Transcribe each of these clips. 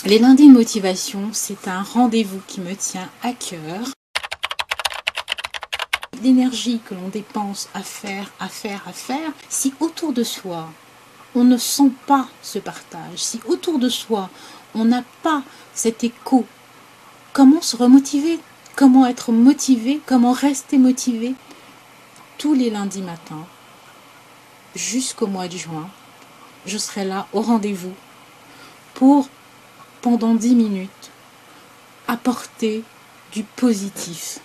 Les lundis de motivation, c'est un rendez-vous qui me tient à cœur. L'énergie que l'on dépense à faire, si autour de soi, on ne sent pas ce partage, si autour de soi, on n'a pas cet écho, comment se remotiver? Comment être motivé? Comment rester motivé? Tous les lundis matins, jusqu'au mois de juin, je serai là au rendez-vous pour, pendant 10 minutes, apporter du positif.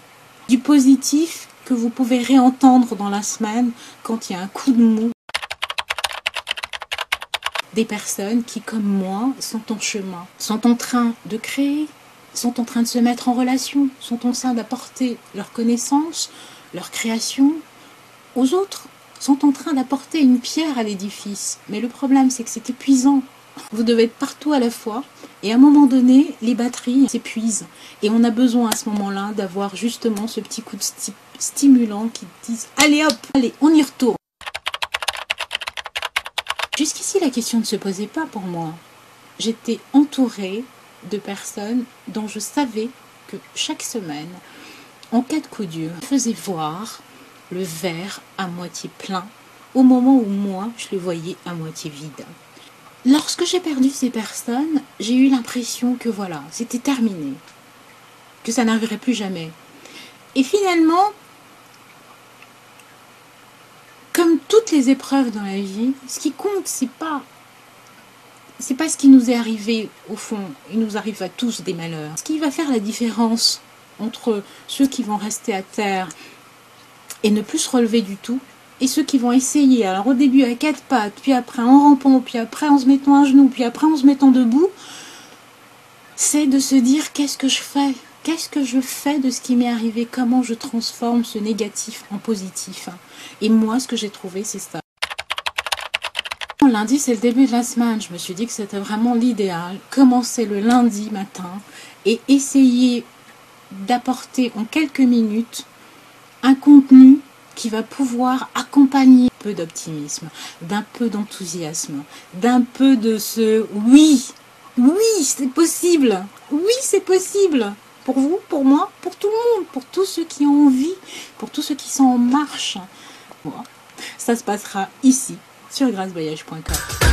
Du positif que vous pouvez réentendre dans la semaine quand il y a un coup de mou. Des personnes qui, comme moi, sont en chemin, sont en train de créer, sont en train de se mettre en relation, sont en train d'apporter leurs connaissances, leur création aux autres, sont en train d'apporter une pierre à l'édifice. Mais le problème, c'est que c'est épuisant. Vous devez être partout à la fois et à un moment donné, les batteries s'épuisent. Et on a besoin à ce moment-là d'avoir justement ce petit coup de stimulant qui disent « Allez hop, allez, on y retourne ». Jusqu'ici, la question ne se posait pas pour moi. J'étais entourée de personnes dont je savais que chaque semaine, en cas de coup dur, je faisais voir le verre à moitié plein au moment où moi, je le voyais à moitié vide. Lorsque j'ai perdu ces personnes, j'ai eu l'impression que voilà, c'était terminé, que ça n'arriverait plus jamais. Et finalement, comme toutes les épreuves dans la vie, ce qui compte, c'est pas ce qui nous est arrivé au fond. Il nous arrive à tous des malheurs. Ce qui va faire la différence entre ceux qui vont rester à terre et ne plus se relever du tout, et ceux qui vont essayer, alors au début à 4 pattes, puis après en rampant, puis après en se mettant à genoux, puis après en se mettant debout, c'est de se dire qu'est-ce que je fais? Qu'est-ce que je fais de ce qui m'est arrivé? Comment je transforme ce négatif en positif? Et moi, ce que j'ai trouvé, c'est ça. Lundi, c'est le début de la semaine. Je me suis dit que c'était vraiment l'idéal. Commencer le lundi matin et essayer d'apporter en quelques minutes un contenu qui va pouvoir accompagner un peu d'optimisme, d'un peu d'enthousiasme, d'un peu de ce oui, oui, c'est possible, oui, c'est possible. Pour vous, pour moi, pour tout le monde, pour tous ceux qui ont envie, pour tous ceux qui sont en marche. Moi, ça se passera ici, sur grâcevoyage.com.